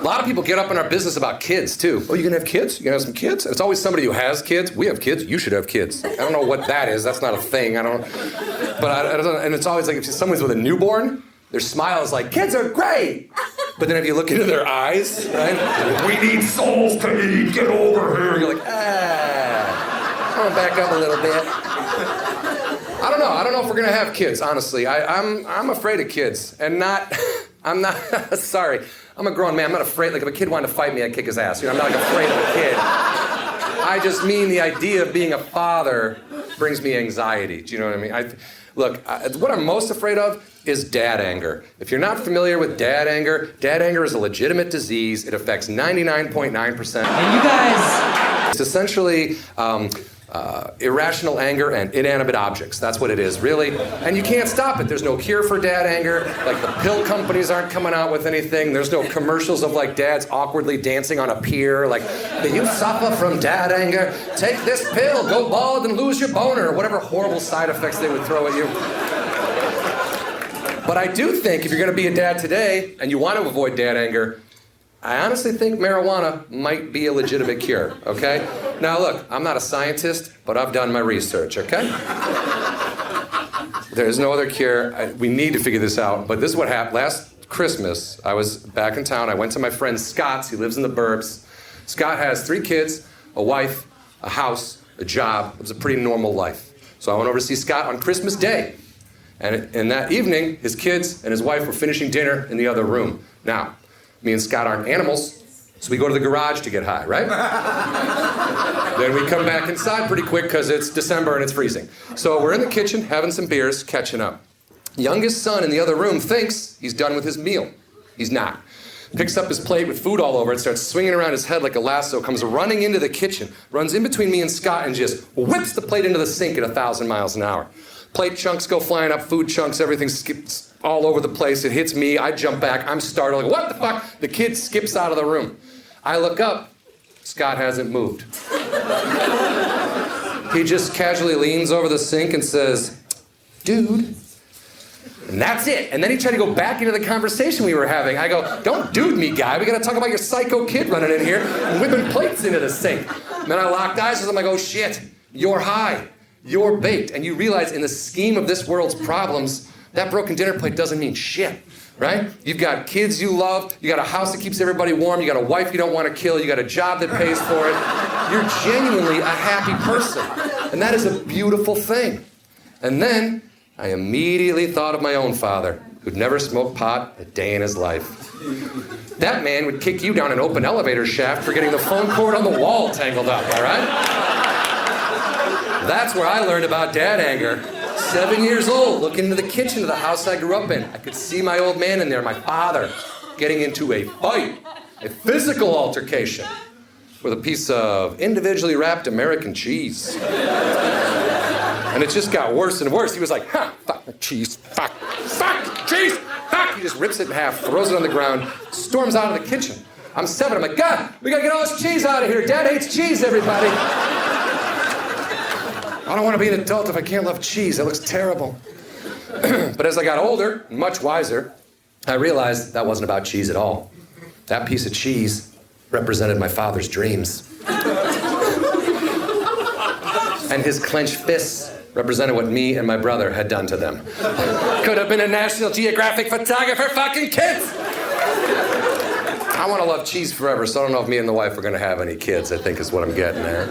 lot of people get up in our business about kids, too. Oh, you gonna have kids? You gonna have some kids? It's always somebody who has kids. We have kids. You should have kids. I don't know what that is. That's not a thing. I don't. And it's always like if someone's with a newborn, their smile is like, kids are great. But then if you look into their eyes, right? We need souls to eat. Get over here. You're like, I'm gonna back up a little bit. I don't know. I don't know if we're gonna have kids. Honestly, I'm afraid of kids, and not. I'm not. Sorry. I'm a grown man. I'm not afraid. Like if a kid wanted to fight me, I'd kick his ass. You know, I'm not like afraid of a kid. I just mean the idea of being a father brings me anxiety. Do you know what I mean? What I'm most afraid of is dad anger. If you're not familiar with dad anger is a legitimate disease. It affects 99.9%. And you guys... It's essentially irrational anger and inanimate objects. That's what it is, really. And you can't stop it. There's no cure for dad anger. Like the pill companies aren't coming out with anything. There's no commercials of like dads awkwardly dancing on a pier. Like, do you suffer from dad anger? Take this pill, go bald and lose your boner, or whatever horrible side effects they would throw at you. But I do think if you're gonna be a dad today and you want to avoid dad anger, I honestly think marijuana might be a legitimate cure, okay? Now look, I'm not a scientist, but I've done my research, okay? There's no other cure. We need to figure this out, but this is what happened. Last Christmas, I was back in town. I went to my friend Scott's. He lives in the burbs. Scott has 3 kids, a wife, a house, a job. It was a pretty normal life. So I went over to see Scott on Christmas Day. And that evening, his kids and his wife were finishing dinner in the other room. Now, me and Scott aren't animals, so we go to the garage to get high, right? Then we come back inside pretty quick because it's December and it's freezing. So we're in the kitchen having some beers, catching up. Youngest son in the other room thinks he's done with his meal. He's not. Picks up his plate with food all over it, starts swinging around his head like a lasso, comes running into the kitchen, runs in between me and Scott and just whips the plate into the sink at 1,000 miles an hour. Plate chunks go flying up, food chunks, everything skips all over the place. It hits me, I jump back, I'm startled, like, what the fuck? The kid skips out of the room. I look up, Scott hasn't moved. He just casually leans over the sink and says, dude. And that's it. And then he tried to go back into the conversation we were having. I go, don't dude me, guy. We gotta talk about your psycho kid running in here and whipping plates into the sink. And then I locked eyes with him. I go, shit, you're high. You're baked. And you realize in the scheme of this world's problems, that broken dinner plate doesn't mean shit, right? You've got kids you love. You got a house that keeps everybody warm. You got a wife you don't want to kill. You got a job that pays for it. You're genuinely a happy person. And that is a beautiful thing. And then I immediately thought of my own father, who'd never smoked pot a day in his life. That man would kick you down an open elevator shaft for getting the phone cord on the wall tangled up, all right? That's where I learned about dad anger. 7 years old, looking into the kitchen of the house I grew up in. I could see my old man in there, my father, getting into a fight, a physical altercation, with a piece of individually wrapped American cheese. And it just got worse and worse. He was like, fuck cheese, fuck, cheese, fuck. He just rips it in half, throws it on the ground, storms out of the kitchen. I'm 7, I'm like, God, we gotta get all this cheese out of here. Dad hates cheese, everybody. I don't want to be an adult if I can't love cheese. That looks terrible. But as I got older, much wiser, I realized that wasn't about cheese at all. That piece of cheese represented my father's dreams. And his clenched fists represented what me and my brother had done to them. Could have been a National Geographic photographer fucking kids! I want to love cheese forever, so I don't know if me and the wife are going to have any kids, I think is what I'm getting there.